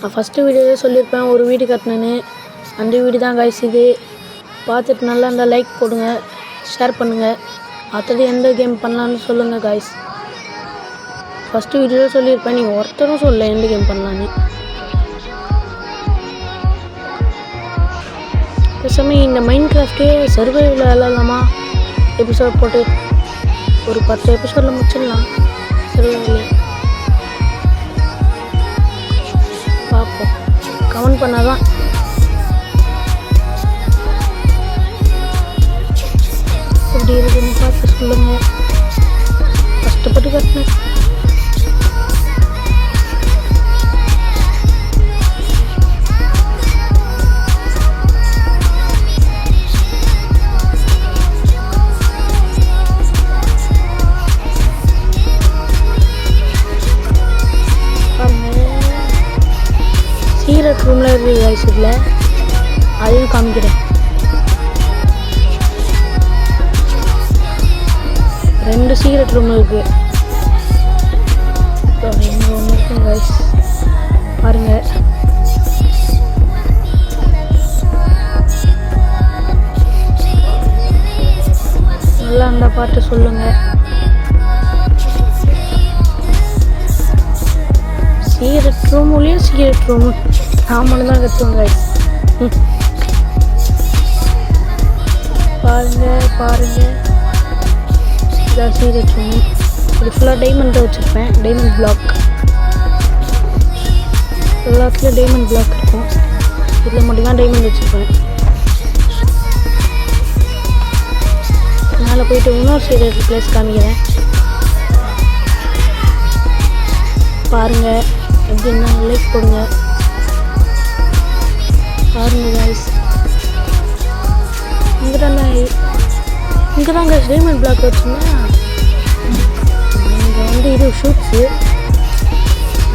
நான் ஃபஸ்ட்டு வீடியோவே சொல்லியிருப்பேன் ஒரு வீடு கட்டினேன்னு. அந்த வீடு தான் காய்ஸ் இது. பார்த்துட்டு நல்லா இருந்தால் லைக் போடுங்க, ஷேர் பண்ணுங்கள். அடுத்தது எந்த கேம் பண்ணலான்னு சொல்லுங்கள் காய்ஸ். ஃபஸ்ட்டு வீடியோவில் சொல்லியிருப்பேன், நீங்கள் ஒருத்தரும் சொல்ல எந்த கேம் பண்ணலான்னு. பேசாமல் இந்த மைண்ட் கிராஃப்டே சர்வைவில் விளாட்லாமா? எபிசோட் போட்டு ஒரு 10 எபிசோடில் முடிச்சிடலாம். சர்வைவில் பார்ப்போம். கமெண்ட் பண்ணாதான் எப்படி இருக்குன்னு பார்த்து சொல்லுங்கள். கஷ்டப்பட்டு கட்டினேன். சீக்ரெட் ரூமில் இருக்குது காய்ஸ். இதில் அதையும் காமிக்கிறேன். 2 சீக்ரெட் ரூம் இருக்குது. இப்போ இங்கே ஒன்று இருக்கும் காய்ஸ், பாருங்கள். நல்லா இருந்தால் பார்த்து சொல்லுங்கள். சீக்ரெட் ரூம்லேயும் சீக்ரெட் ரூமு நான் மட்டும்தான் கற்றுவேன் காய்ஸ். பாருங்கள் இதான் சீக்ரெட் ரூமு. இது ஃபுல்லாக டைமண்டை வச்சுருப்பேன். டைமண்ட் பிளாக் எல்லாத்துலேயும் டைமண்ட் பிளாக் இருக்கும். இதில் மட்டும்தான் டைமண்ட் வச்சுருப்பேன். மேலே போயிட்டு இன்னொரு சீக்ரெட் பிளேஸ் காமிக்கிறேன். பாருங்கள் எப்படின்னா லைக் போடுங்க. பாருங்கள் காய்ஸ், இங்கே தான் காய்ஸ் டைமண்ட் பிளாக் வச்சுருந்தேன். இங்கே வந்து இது ஷூட்ஸு,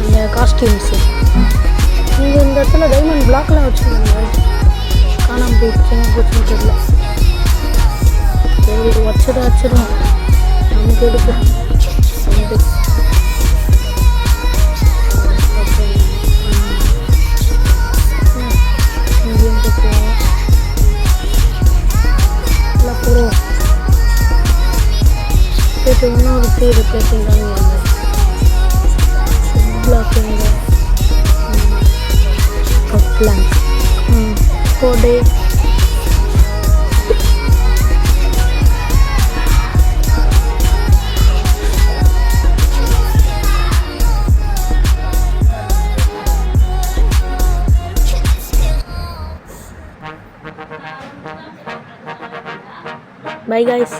அந்த காஸ்டியூம்ஸு. இங்கே இந்த இடத்துல டைமண்ட் பிளாக்லாம் வச்சுருந்தாங்க. காணாமல் போச்சுன்னு தெரியல. சரி வச்சிடும் நமக்கு எடுக்கும். இன்னொரு பேர் பிளேசிங் தான் பிளாக் பிளாங்க் கோடே. Bye guys.